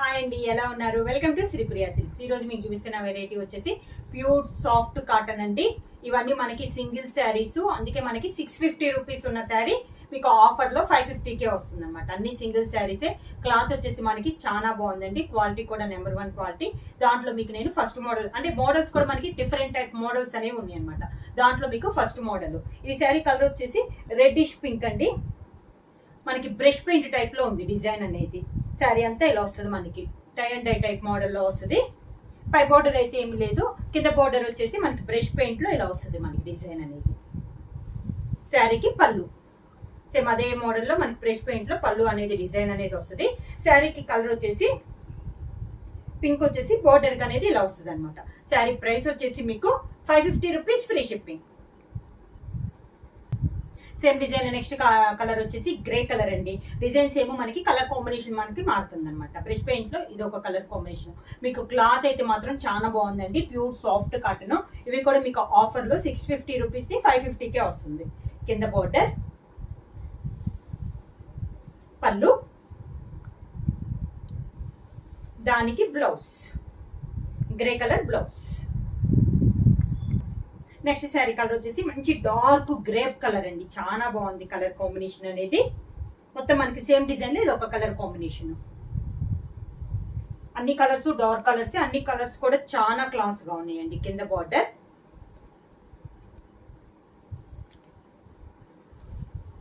Hi అండి, ఎలా ఉన్నారు? Welcome to Sripriya silks. ఈ రోజు మీకు చూపిస్తున్న వెరైటీ వచ్చేసి ప్యూర్ సాఫ్ట్ కాటన్ అండి. ఇవన్నీ మనకి సింగిల్ శారీస్, అందుకే మనకి 650 రూపీస్ ఉన్న శారీ మీకు ఆఫర్లో 550కే వస్తుంది అనమాట. అన్ని సింగిల్ శారీసే. క్లాత్ వచ్చేసి మనకి చాలా బాగుందండి, క్వాలిటీ కూడా నెంబర్ 1 క్వాలిటీ. దాంట్లో మీకు నేను ఫస్ట్ మోడల్ అంటే మోడల్స్ కూడా మనకి డిఫరెంట్ టైప్ మోడల్స్ అనేవి ఉన్నాయి అనమాట. దాంట్లో మీకు ఫస్ట్ మోడల్ ఈ శారీ కలర్ వచ్చేసి రెడ్డిష్ పింక్ అండి. మనకి బ్రష్ పెయింట్ టైప్ లో ఉంది డిజైన్ అనేది. శారీ అంతా ఇలా వస్తుంది, మనకి టై అండ్ డై టైప్ మోడల్లో వస్తుంది. పై బోర్డర్ అయితే ఏమి లేదు, కింద బోర్డర్ వచ్చేసి మనకి బ్రష్ పెయింట్ లో ఇలా వస్తుంది మనకి డిజైన్ అనేది. శారీకి పళ్ళు సేమ్ అదే మోడల్లో మనకి బ్రష్ పెయింట్ లో పళ్ళు అనేది డిజైన్ అనేది వస్తుంది. శారీకి కలర్ వచ్చేసి పింక్ వచ్చేసి బోర్డర్ అనేది ఇలా వస్తుంది అనమాట. శారీ ప్రైస్ వచ్చేసి మీకు 550 rupees, free shipping. Same design next colour వచ్చేసి గ్రే కలర్ అండి. డిజైన్స్ ఏమో మనకి కలర్ కాంబినేషన్ మనకి మారుతుంది అనమాట. బ్రష్ పెయింట్ లో ఇది ఒక కలర్ కాంబినేషన్. మీకు క్లాత్ అయితే మాత్రం చాలా బాగుందండి, ప్యూర్ సాఫ్ట్ కాటన్. ఇవి కూడా మీకు ఆఫర్ లో 650 రూపీస్ ని 550కే వస్తుంది. కింద బోర్డర్, పళ్ళు, దానికి blouse grey colour blouse. Next sari colour వచ్చేసి మంచి డార్క్ గ్రేప్ కలర్ అండి, చాలా బాగుంది కలర్ కాంబినేషన్ అనేది. మొత్తం మనకి సేమ్ డిజైన్ లో ఇది ఒక కలర్ కాంబినేషన్. అన్ని కలర్స్ డార్క్ కలర్స్, అన్ని కలర్స్ కూడా చాలా క్లాస్ గా ఉన్నాయండి. కింద బార్డర్,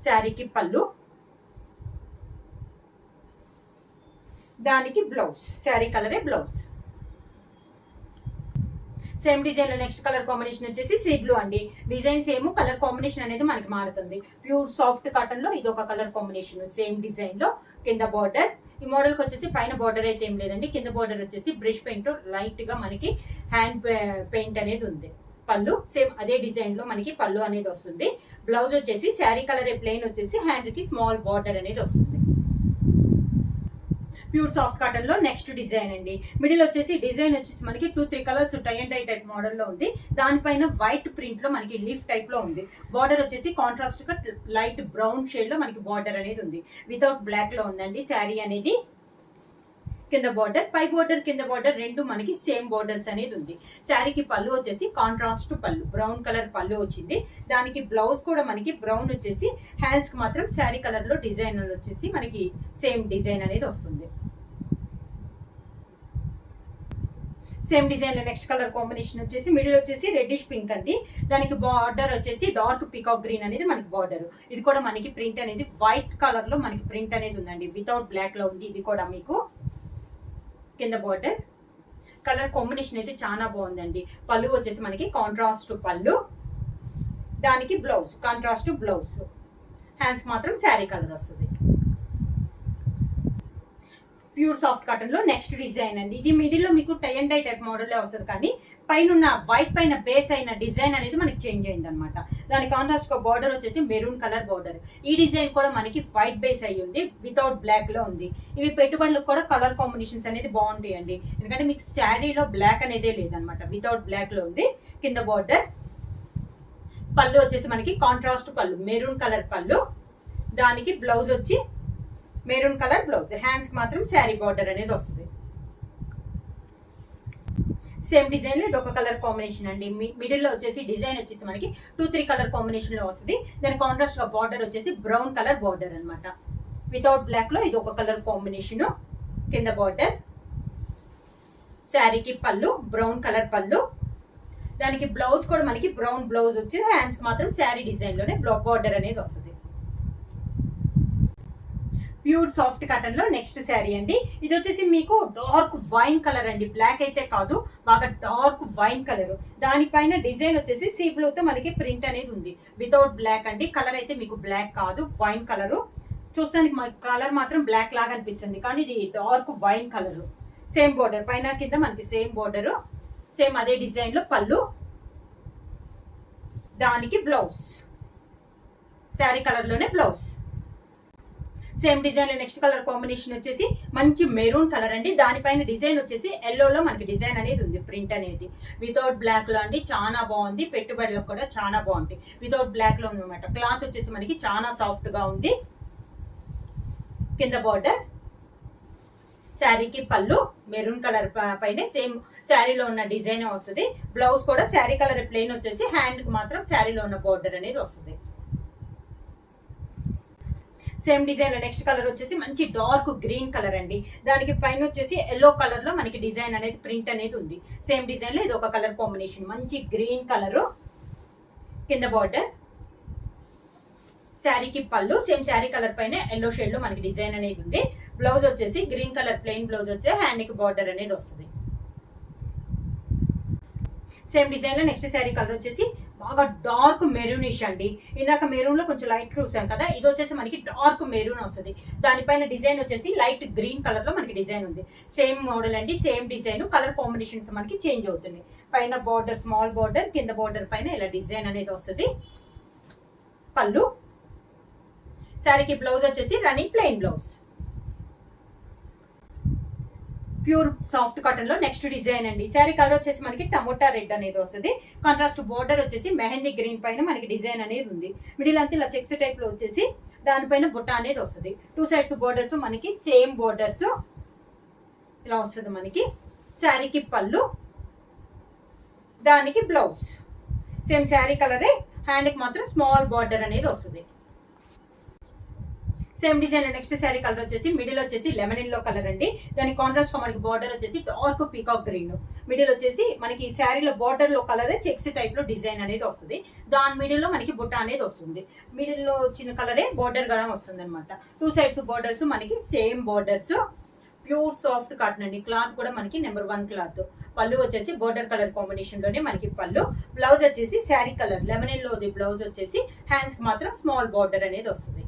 శారీకి పళ్ళు, దానికి బ్లౌజ్ శారీ కలరే బ్లౌజ్. సేమ్ డిజైన్ లో నెక్స్ట్ కలర్ కాంబినేషన్ వచ్చేసి సీ బ్లూ అండి. డిజైన్స్ ఏమో కలర్ కాంబినేషన్ అనేది మనకి మారుతుంది. ప్యూర్ సాఫ్ట్ కాటన్ లో ఇది ఒక కలర్ కాంబినేషన్. సేమ్ డిజైన్ లో కింద బార్డర్. ఈ మోడల్ కి వచ్చేసి పైన బార్డర్ అయితే ఏం లేదండి, కింద బార్డర్ వచ్చేసి బ్రష్ పెయింట్ లైట్ గా మనకి హ్యాండ్ పెయింట్ అనేది ఉంది. పళ్ళు సేమ్ అదే డిజైన్ లో మనకి పళ్ళు అనేది వస్తుంది. బ్లౌజ్ వచ్చేసి శారీ కలర్ ప్లెయిన్ వచ్చేసి హ్యాండ్ కి స్మాల్ బార్డర్ అనేది వస్తుంది. ప్యూర్ సాఫ్ట్ కాటన్ లో నెక్స్ట్ డిజైన్ అండి. మిడిల్ వచ్చేసి డిజైన్ వచ్చేసి మనకి 2-3 colours tie and dye type model లో ఉంది. దానిపైన వైట్ ప్రింట్ లో మనకి లీఫ్ టైప్ లో ఉంది. బార్డర్ వచ్చేసి కాంట్రాస్ట్ గా లైట్ బ్రౌన్ షేడ్ లో మనకి బార్డర్ అనేది ఉంది. వితౌట్ బ్లాక్ లో ఉందండి శారీ అనేది. కింద బార్డర్, పై బార్డర్, కింద బార్డర్ రెండు మనకి సేమ్ బార్డర్స్ అనేది ఉంది. శారీకి పళ్ళు వచ్చేసి కాంట్రాస్ట్ పళ్ళు, బ్రౌన్ కలర్ పళ్ళు వచ్చింది. దానికి బ్లౌజ్ కూడా మనకి బ్రౌన్ వచ్చేసి హ్యాండ్స్ కి మాత్రం శారీ కలర్ లో డిజైన్ వచ్చేసి మనకి సేమ్ డిజైన్ అనేది వస్తుంది. సేమ్ డిజైన్ లో నెక్స్ట్ కలర్ కాంబినేషన్ వచ్చేసి మిడిల్ వచ్చేసి రెడ్డిష్ పింక్ అండి. దానికి బార్డర్ వచ్చేసి డార్క్ పీకాక్ గ్రీన్ అనేది మనకి బార్డర్. ఇది కూడా మనకి ప్రింట్ అనేది వైట్ కలర్ లో మనకి ప్రింట్ అనేది ఉందండి, వితౌట్ బ్లాక్ లో ఉంది. ఇది కూడా మీకు కింద బార్డర్. కలర్ కాంబినేషన్ అయితే చాలా బాగుందండి. పళ్ళు వచ్చేసి మనకి కాంట్రాస్ట్ పళ్ళు, దానికి బ్లౌజ్ కాంట్రాస్ట్ బ్లౌజ్. హ్యాండ్స్ మాత్రం శారీ కలర్ వస్తుంది. ప్యూర్ సాఫ్ట్ కాటన్ లో నెక్స్ట్ డిజైన్ అండి. ఇది మిడిల్ లో మీకు tie and dye type model వస్తుంది, కానీ పైన వైట్ పైన బేస్ అయిన డిజైన్ అనేది మనకి చేంజ్ అయింది అనమాట. దాని కాంట్రాస్ట్ బార్డర్ వచ్చేసి మెరూన్ కలర్ బార్డర్. ఈ డిజైన్ కూడా మనకి వైట్ బేస్ అయ్యి ఉంది, వితౌట్ బ్లాక్ లో ఉంది. ఇవి పెట్టుబడులకు కూడా కలర్ కాంబినేషన్స్ అనేది బాగుంటాయండి, ఎందుకంటే మీకు శారీలో బ్లాక్ అనేదే లేదనమాట, వితౌట్ బ్లాక్ లో ఉంది. కింద బార్డర్, పళ్ళు వచ్చేసి మనకి కాంట్రాస్ట్ పళ్ళు, మెరూన్ కలర్ పళ్ళు. దానికి బ్లౌజ్ వచ్చి మెరూన్ కలర్ బ్లౌజ్. హ్యాండ్స్ కి మాత్రం శారీ బార్డర్ అనేది వస్తుంది. సేమ్ డిజైన్ లో ఇది ఒక కలర్ కాంబినేషన్ అండి. మిడిల్ లో వచ్చేసి డిజైన్ వచ్చేసి మనకి 2-3 కలర్ కాంబినేషన్ లో వస్తుంది. దాని కాంట్రాస్ట్ గా బార్డర్ వచ్చేసి బ్రౌన్ కలర్ బార్డర్ అనమాట, వితౌట్ బ్లాక్ లో ఇది ఒక కలర్ కాంబినేషన్. కింద బార్డర్, శారీకి పళ్ళు బ్రౌన్ కలర్ పళ్ళు. దానికి బ్లౌజ్ కూడా మనకి బ్రౌన్ బ్లౌజ్ వచ్చి హ్యాండ్స్ మాత్రం శారీ డిజైన్ లోనే బార్డర్ అనేది వస్తుంది. ప్యూర్ సాఫ్ట్ కాటన్ లో నెక్స్ట్ శారీ అండి. ఇది వచ్చేసి మీకు డార్క్ వైన్ కలర్ అండి, బ్లాక్ అయితే కాదు, బాగా డార్క్ వైన్ కలర్. దానిపైన డిజైన్ వచ్చేసి సీ బ్లూ తో మనకి ప్రింట్ అనేది ఉంది, వితౌట్ బ్లాక్ అండి. కలర్ అయితే మీకు బ్లాక్ కాదు, వైన్ కలర్. చూస్తానికి కలర్ మాత్రం బ్లాక్ లాగా అనిపిస్తుంది, కానీ ఇది dark wine colour. Same border, పైన కింద మనకి సేమ్ బోర్డర్, సేమ్ అదే డిజైన్ లో పళ్ళు, దానికి బ్లౌజ్ శారీ కలర్ లోనే బ్లౌజ్. సేమ్ డిజైన్ లో నెక్స్ట్ కలర్ కాంబినేషన్ వచ్చేసి మంచి మెరూన్ కలర్ అండి. దానిపైన డిజైన్ వచ్చేసి ఎల్లోలో మనకి డిజైన్ అనేది ఉంది, ప్రింట్ అనేది వితౌట్ బ్లాక్ లో అండి. చాలా బాగుంది, పెట్టుబడులకు కూడా చాలా బాగుంటాయి. వితౌట్ బ్లాక్ లో ఉంది అనమాట. క్లాత్ వచ్చేసి మనకి చాలా సాఫ్ట్ గా ఉంది. కింద బార్డర్, శారీకి పళ్ళు మెరూన్ కలర్ పైన సేమ్ శారీలో ఉన్న డిజైన్ వస్తుంది. బ్లౌజ్ కూడా శారీ కలర్ ప్లెయిన్ వచ్చేసి హ్యాండ్ కి మాత్రం శారీలో ఉన్న బోర్డర్ అనేది వస్తుంది. సేమ్ డిజైన్ లో నెక్స్ట్ కలర్ వచ్చేసి మంచి డార్క్ గ్రీన్ కలర్ అండి. దానికి పైన వచ్చేసి ఎల్లో కలర్ లో మనకి డిజైన్ అనేది ప్రింట్ అనేది ఉంది. సేమ్ డిజైన్ లో ఇది ఒక కలర్ కాంబినేషన్ మంచి గ్రీన్ కలర్ కింద బార్డర్. శారీకి పళ్ళు సేమ్ శారీ కలర్ పైన ఎల్లో షేడ్ లో మనకి డిజైన్ అనేది ఉంది. బ్లౌజ్ వచ్చేసి గ్రీన్ కలర్ ప్లెయిన్ బ్లౌజ్ వచ్చే హ్యాండ్ కి బార్డర్ అనేది వస్తుంది. సేమ్ డిజైన్ లో నెక్స్ట్ శారీ కలర్ వచ్చేసి బాగా డార్క్ మెరూనిష్ అండి. ఇందాక మెరూన్ లో కొంచెం లైట్ చూసాం కదా, ఇది వచ్చేసి మనకి డార్క్ మెరూన్ వస్తుంది. దానిపైన డిజైన్ వచ్చేసి లైట్ గ్రీన్ కలర్ లో మనకి డిజైన్ ఉంది. సేమ్ మోడల్ అండి, సేమ్ డిజైన్, కలర్ కాంబినేషన్స్ మనకి చేంజ్ అవుతుంది. పైన బార్డర్ స్మాల్ బార్డర్, కింద బార్డర్ పైన ఇలా డిజైన్ అనేది వస్తుంది. పళ్ళు శారీకి బ్లౌజ్ వచ్చేసి running plain blouse. Pure soft cotton లో నెక్స్ట్ డిజైన్ అండి. శారీ కలర్ వచ్చేసి మనకి టమోటా రెడ్ అనేది వస్తుంది. కాంట్రాస్ట్ బోర్డర్ వచ్చేసి మెహందీ గ్రీన్ పైన మనకి డిజైన్ అనేది ఉంది. మిడిల్ అంతా ఇలా చెక్స్ టైప్ లో వచ్చేసి దానిపైన బుట్ట అనేది వస్తుంది. టూ సైడ్స్ బోర్డర్స్ మనకి సేమ్ బోర్డర్స్ ఇలా వస్తుంది. మనకి శారీకి పళ్ళు, దానికి బ్లౌజ్ సేమ్ శారీ కలరే, హ్యాండ్ కి మాత్రం స్మాల్ బార్డర్ అనేది వస్తుంది. Same design next sari colour వచ్చేసి మిడిల్ వచ్చేసి లెమన్ ఎల్లో కలర్ అండి. దాని కాంట్రాస్ట్ గా మనకి బార్డర్ వచ్చేసి డార్క్ పీకాక్ గ్రీన్. మిడిల్ వచ్చేసి మనకి శారీలో బార్డర్ లో కలర్ చెక్స్ టైప్ లో డిజైన్ అనేది వస్తుంది. దాని మిడిల్ లో మనకి బుట్ట అనేది వస్తుంది. మిడిల్ లో వచ్చిన కలరే బార్డర్ కూడా వస్తుంది అనమాట. టూ సైడ్స్ బార్డర్స్ మనకి same borders. Pure soft cotton అండి. క్లాత్ కూడా మనకి నెంబర్ 1 క్లాత్. పళ్ళు వచ్చేసి బోర్డర్ కలర్ కాంబినేషన్ లోనే మనకి పళ్ళు. బ్లౌజ్ వచ్చేసి శారీ కలర్ లెమన్ ఎల్లోది బ్లౌజ్ వచ్చేసి హ్యాండ్స్ కి మాత్రం స్మాల్ బార్డర్ అనేది వస్తుంది.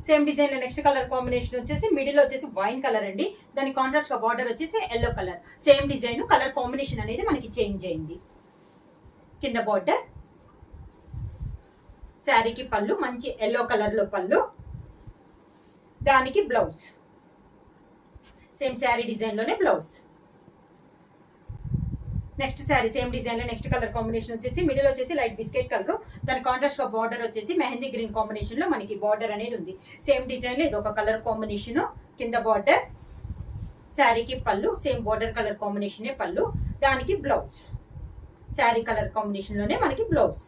సేమ్ డిజైన్ లో నెక్స్ట్ కలర్ కాంబినేషన్ వచ్చేసి మిడిల్ వచ్చేసి వైన్ కలర్ అండి. దాని కాంట్రాస్ట్ గా బార్డర్ వచ్చేసి yellow colour. Same design, colour combination అనేది మనకి చేంజ్ అయింది. కింద బార్డర్, శారీకి పళ్ళు మంచి ఎల్లో కలర్ లో పళ్ళు, దానికి బ్లౌజ్ సేమ్ శారీ డిజైన్ లోనే blouse. Next sari same design లో నెక్స్ట్ కలర్ కాంబినేషన్ వచ్చేసి మిడిల్ వచ్చేసి లైట్ బిస్కెట్ కలర్. దాని కాంట్రాస్ట్ గా బార్డర్ వచ్చేసి మెహందీ గ్రీన్ కాంబినేషన్ లో మనకి బార్డర్ అనేది ఉంది. సేమ్ డిజైన్ లో ఇది ఒక కలర్ కాంబినేషన్. కింద బార్డర్, శారీకి పళ్ళు సేమ్ బార్డర్ కలర్ కాంబినేషన్ పళ్ళు, దానికి బ్లౌజ్ శారీ కలర్ కాంబినేషన్ లోనే మనకి బ్లౌజ్.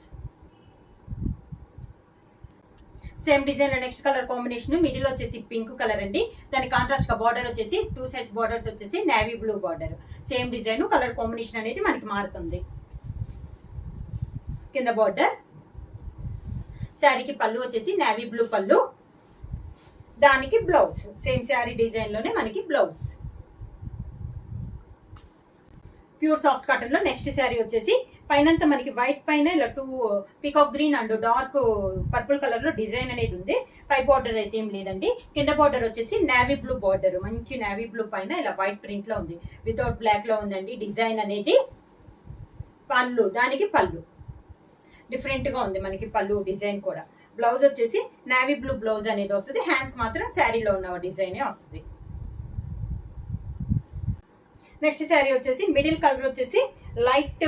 సేమ్ డిజైన్ లో నెక్స్ట్ కలర్ కాంబినేషన్ మిడిల్ వచ్చేసి పింక్ కలర్ అండి. దాని కాంట్రాస్ట్ గా బార్డర్ వచ్చేసి టూ సైడ్స్ బార్డర్స్ వచ్చేసి navy blue border. Same design, colour combination అనేది మనకి మారుతుంది. కింద బార్డర్, శారీకి పళ్ళు వచ్చేసి నేవీ బ్లూ పళ్ళు, దానికి బ్లౌజ్ సేమ్ శారీ డిజైన్ లోనే మనకి బ్లౌజ్. ప్యూర్ సాఫ్ట్ కాటన్ లో నెక్స్ట్ శారీ వచ్చేసి పైనంతా మనకి వైట్ పైన ఇలా 2 peacock green and dark purple colour లో డిజైన్ అనేది ఉంది. పై బార్డర్ అయితే ఏం లేదండి. కింద బార్డర్ వచ్చేసి నేవీ బ్లూ బార్డర్, మంచి నేవీ బ్లూ పైన ఇలా వైట్ ప్రింట్ లో ఉంది. వితౌట్ బ్లాక్ లో ఉందండి డిజైన్ అనేది. పళ్ళు, దానికి పళ్ళు డిఫరెంట్ గా ఉంది మనకి పళ్ళు డిజైన్ కూడా. బ్లౌజ్ వచ్చేసి నేవీ బ్లూ బ్లౌజ్ అనేది వస్తుంది. హ్యాండ్స్ మాత్రం శారీలో ఉన్న డిజైనే వస్తుంది. నెక్స్ట్ శారీ వచ్చేసి మిడిల్ కలర్ వచ్చేసి లైట్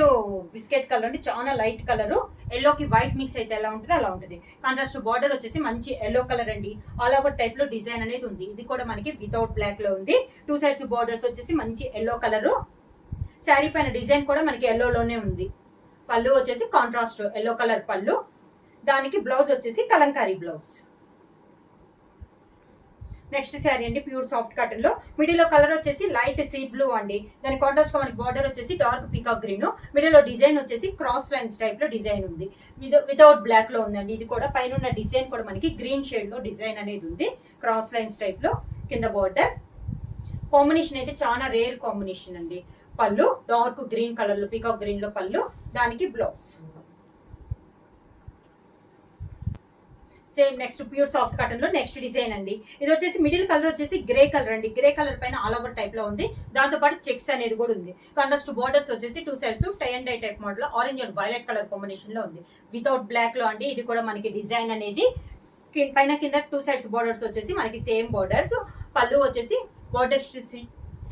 బిస్కెట్ కలర్ అండి. చాలా లైట్ కలర్, ఎల్లోకి వైట్ మిక్స్ అయితే ఎలా ఉంటుంది అలా ఉంటుంది. కాంట్రాస్ట్ బార్డర్ వచ్చేసి మంచి ఎల్లో కలర్ అండి. ఆల్ ఓవర్ టైప్ లో డిజైన్ అనేది ఉంది. ఇది కూడా మనకి వితౌట్ బ్లాక్ లో ఉంది. టూ సైడ్స్ బార్డర్స్ వచ్చేసి మంచి ఎల్లో కలర్. శారీ పైన డిజైన్ కూడా మనకి ఎల్లోలోనే ఉంది. పళ్ళు వచ్చేసి కాంట్రాస్ట్ ఎల్లో కలర్ పళ్ళు, దానికి బ్లౌజ్ వచ్చేసి కలంకారీ బ్లౌజ్. నెక్స్ట్ శారీ అండి ప్యూర్ సాఫ్ట్ కాటన్ లో మిడిల్ లో కలర్ వచ్చేసి లైట్ సీ బ్లూ అండి. దాని కాంట్రాస్ట్ గా మనకి బార్డర్ వచ్చేసి డార్క్ పీకాక్ గ్రీన్. మిడిల్ లో డిజైన్ వచ్చేసి క్రాస్ లైన్స్ టైప్ లో డిజైన్ ఉంది. వితౌట్ బ్లాక్ లో ఉందండి. ఇది కూడా పైన ఉన్న డిజైన్ కూడా మనకి గ్రీన్ షేడ్ లో డిజైన్ అనేది ఉంది. క్రాస్ లైన్స్ టైప్ లో. కింద బార్డర్ కాంబినేషన్ అయితే చాలా రేర్ కాంబినేషన్ అండి. పళ్ళు డార్క్ గ్రీన్ కలర్ లో పీకాక్ గ్రీన్ లో పళ్ళు, దానికి blouse. Same next pure soft cotton లో నెక్స్ట్ డిజైన్ అండి. ఇది వచ్చేసి మిడిల్ కలర్ వచ్చేసి గ్రే కలర్ అండి. గ్రే కలర్ పైన ఆల్ ఓవర్ టైప్ లో ఉంది. దాంతో పాటు చెక్స్ అనేది కూడా ఉంది. కాంట్రాస్ట్ బార్డర్స్ వచ్చేసి two sides tie and dye type model orange and violet colour combination లో ఉంది. వితౌట్ బ్లాక్ లో అండి. ఇది కూడా మనకి డిజైన్ అనేది పైన కింద టూ సైడ్స్ బార్డర్స్ వచ్చేసి మనకి సేమ్ బార్డర్స్. పళ్ళు వచ్చేసి బార్డర్స్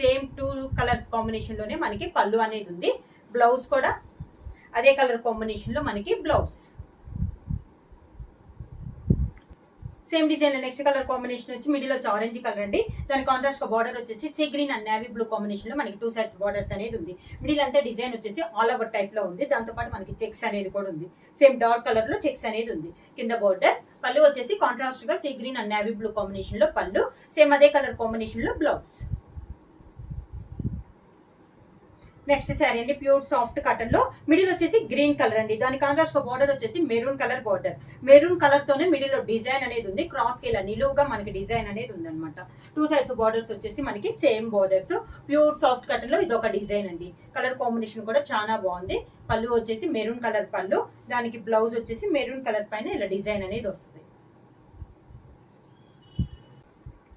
సేమ్ 2 కలర్స్ కాంబినేషన్ లోనే మనకి పళ్ళు అనేది ఉంది. బ్లౌజ్ కూడా అదే కలర్ కాంబినేషన్ లో మనకి blouse. Same design next colour combination వచ్చి మిడిల్ వచ్చి ఆరెంజ్ కలర్ అండి. దాని కాంట్రాస్ట్ బార్డర్ వచ్చేసి sea green and navy blue combination లో మనకి 2 సైడ్స్ బార్డర్స్ అనేది ఉంది. మిడిల్ అంతా డిజైన్ వచ్చేసి ఆల్ ఓవర్ టైప్ లో ఉంది. దాంతో పాటు మనకి చెక్స్ అనేది కూడా ఉంది. సేమ్ డార్క్ కలర్ లో చెక్స్ అనేది ఉంది. కింద బార్డర్ పళ్ళు వచ్చేసి కాంట్రాస్ట్ గా sea green and navy blue combination లో పళ్ళు. సేమ్ అదే కలర్ కాంబినేషన్ లో బ్లౌజ్. నెక్స్ట్ శారీ అండి ప్యూర్ సాఫ్ట్ కాటన్ లో మిడిల్ వచ్చేసి గ్రీన్ కలర్ అండి. దాని కాంట్రాస్ట్ బార్డర్ వచ్చేసి maroon colour border. Maroon colour తోనే మిడిల్ లో డిజైన్ అనేది ఉంది. క్రాస్ కి ఇలా నిలువుగా మనకి డిజైన్ అనేది ఉంది అనమాట. 2 సైడ్స్ బార్డర్స్ వచ్చేసి మనకి same borders. Pure soft cotton లో ఇది ఒక డిజైన్ అండి. కలర్ కాంబినేషన్ కూడా చాలా బాగుంది. పళ్ళు వచ్చేసి మెరూన్ కలర్ పళ్ళు. దానికి బ్లౌజ్ వచ్చేసి మెరూన్ కలర్ పైన ఇలా డిజైన్ అనేది వస్తుంది.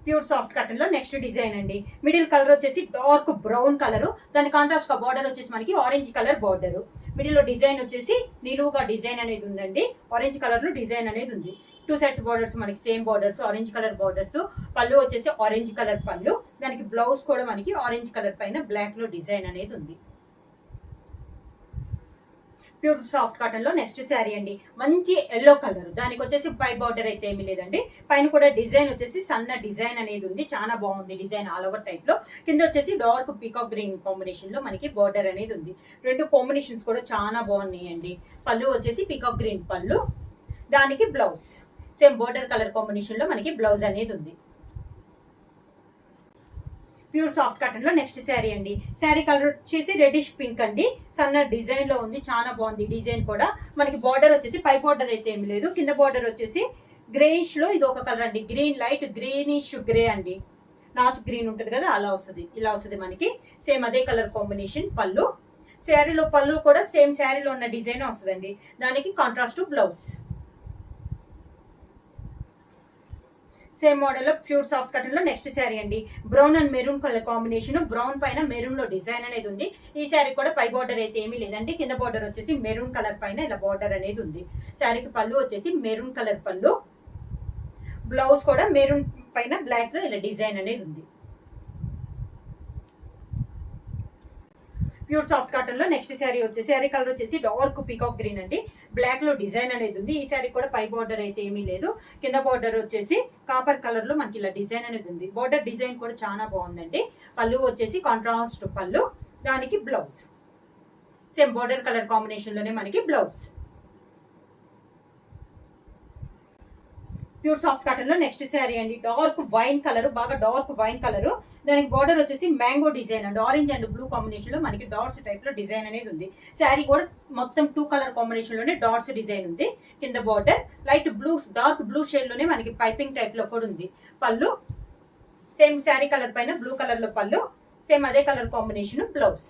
ప్యూర్ సాఫ్ట్ కాటన్ లో నెక్స్ట్ డిజైన్ అండి. మిడిల్ కలర్ వచ్చేసి డార్క్ బ్రౌన్ కలర్. దాని కాంట్రాస్ట్ బార్డర్ వచ్చేసి మనకి ఆరెంజ్ కలర్ బార్డర్. మిడిల్ లో డిజైన్ వచ్చేసి నిలువుగా డిజైన్ అనేది ఉందండి. ఆరెంజ్ కలర్ లో డిజైన్ అనేది ఉంది. 2 సైడ్స్ బార్డర్స్ మనకి same borders orange colour borders. పళ్ళు వచ్చేసి ఆరెంజ్ కలర్ పళ్ళు. దానికి బ్లౌజ్ కూడా మనకి ఆరెంజ్ కలర్ పైన బ్లాక్ లో డిజైన్ అనేది ఉంది. ప్యూర్ సాఫ్ట్ కాటన్ లో నెక్స్ట్ శారీ అండి. మంచి ఎల్లో కలర్. దానికి వచ్చేసి పై బార్డర్ అయితే ఏమీ లేదండి. పైన కూడా డిజైన్ వచ్చేసి సన్న డిజైన్ అనేది ఉంది. చాలా బాగుంది డిజైన్ ఆల్ ఓవర్ టైప్ లో. కింద వచ్చేసి డార్క్ పీకాక్ గ్రీన్ కాంబినేషన్ లో మనకి బార్డర్ అనేది ఉంది. రెండు కాంబినేషన్స్ కూడా చాలా బాగున్నాయండి. పళ్ళు వచ్చేసి పీకాక్ గ్రీన్ పళ్ళు. దానికి blouse same border colour combination లో మనకి బ్లౌజ్ అనేది ఉంది. ప్యూర్ సాఫ్ట్ కాటన్ లో నెక్స్ట్ శారీ అండి. శారీ కలర్ వచ్చేసి రెడ్డిష్ పింక్ అండి. సన్న డిజైన్ లో ఉంది. చాలా బాగుంది డిజైన్ కూడా. మనకి బార్డర్ వచ్చేసి పై బార్డర్ అయితే ఏమి లేదు. కింద బార్డర్ వచ్చేసి గ్రేయిష్ లో ఇది ఒక కలర్ అండి. గ్రీన్ లైట్ గ్రీనిష్ గ్రే అండి. నాచ్ గ్రీన్ ఉంటుంది కదా అలా వస్తుంది. ఇలా వస్తుంది మనకి. సేమ్ అదే కలర్ కాంబినేషన్ పళ్ళు. శారీలో పళ్ళు కూడా సేమ్ శారీలో ఉన్న డిజైన్ వస్తుందండి. దానికి కాంట్రాస్ట్ బ్లౌజ్. సేమ్ మోడల్ లో ప్యూర్ సాఫ్ట్ కాటన్ లో నెక్స్ట్ శారీ అండి. Brown and maroon colour combination. Brown పైన మెరూన్ లో డిజైన్ అనేది ఉంది. ఈ శారీ కూడా పై బార్డర్ అయితే ఏమీ లేదండి. కింద బార్డర్ వచ్చేసి మెరూన్ కలర్ పైన ఇలా బార్డర్ అనేది ఉంది. శారీకి పళ్ళు వచ్చేసి మెరూన్ కలర్ పళ్ళు. బ్లౌజ్ కూడా మెరూన్ పైన బ్లాక్ లో ఇలా డిజైన్ అనేది ఉంది. ప్యూర్ సాఫ్ట్ కాటన్ లో నెక్స్ట్ శారీ వచ్చేసి శారీ కలర్ వచ్చేసి డార్క్ పీకాక్ గ్రీన్ అండి. బ్లాక్ లో డిజైన్ అనేది ఉంది. ఈ శారీ కూడా పై బార్డర్ అయితే ఏమీ లేదు. కింద బార్డర్ వచ్చేసి కాపర్ కలర్ లో మనకి ఇలా డిజైన్ అనేది ఉంది. బార్డర్ డిజైన్ కూడా చాలా బాగుందండి. పళ్ళు వచ్చేసి కాంట్రాస్ట్ పళ్ళు. దానికి blouse same border colour combination లోనే మనకి బ్లౌజ్. ప్యూర్ సాఫ్ట్ కాటన్ లో నెక్స్ట్ శారీ అండి. Dark wine colour. బాగా డార్క్ వైన్ కలర్. దానికి బార్డర్ వచ్చేసి మ్యాంగో డిజైన్ అండి. ఆరెంజ్ అండ్ బ్లూ కాంబినేషన్ లో మనకి డాట్స్ టైప్ లో డిజైన్ అనేది ఉంది. శారీ కూడా మొత్తం 2 కలర్ కాంబినేషన్ లోనే డాట్స్ డిజైన్ ఉంది. కింద border light blue dark blue shade లోనే మనకి పైపింగ్ టైప్ లో కూడా ఉంది. పళ్ళు సేమ్ శారీ కలర్ పైన బ్లూ కలర్ లో పళ్ళు. సేమ్ అదే colour combination blouse.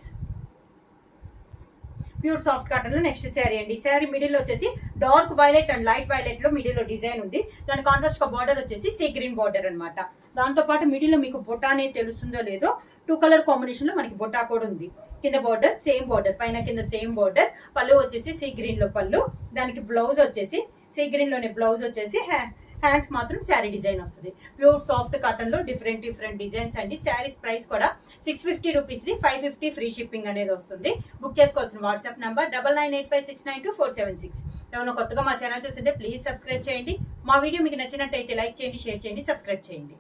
Pure soft cotton లో నెక్స్ట్ శారీ అండి. శారీ మిడిల్ వచ్చేసి dark violet and light violet లో మిడిల్ లో డిజైన్ ఉంది. దాని కాంట్రాస్ట్ బార్డర్ వచ్చేసి సీ గ్రీన్ బార్డర్ అనమాట. దాంతో పాటు మిడిల్ లో మీకు బొటా అనేది తెలుస్తుందో లేదో 2 కలర్ కాంబినేషన్ లో మనకి బొటా కూడా ఉంది. కింద బార్డర్ సేమ్ బార్డర్ పైన కింద సేమ్ బార్డర్. పళ్ళు వచ్చేసి సీ గ్రీన్ లో పళ్ళు. దానికి బ్లౌజ్ వచ్చేసి సీ గ్రీన్ లోనే బ్లౌజ్ వచ్చేసి హ్యాండ్స్ మాత్రం శారీ డిజైన్ వస్తుంది. ప్యూర్ సాఫ్ట్ కాటన్ లో డిఫరెంట్ డిజైన్స్ అండి. శారీస్ ప్రైస్ కూడా 650 రూపీస్ ది 550 ఫ్రీ షిప్పింగ్ అనేది వస్తుంది. బుక్ చేసుకోవాల్సిన వాట్సాప్ నంబర్ 9985692476. ఎవరైనా కొత్తగా మా ఛానల్ చూస్తుంటే ప్లీజ్ సబ్స్క్రైబ్ చేయండి. మా వీడియో మీకు నచ్చినట్టయితే లైక్ చేయండి, షేర్ చేయండి, సబ్స్క్రైబ్ చేయండి.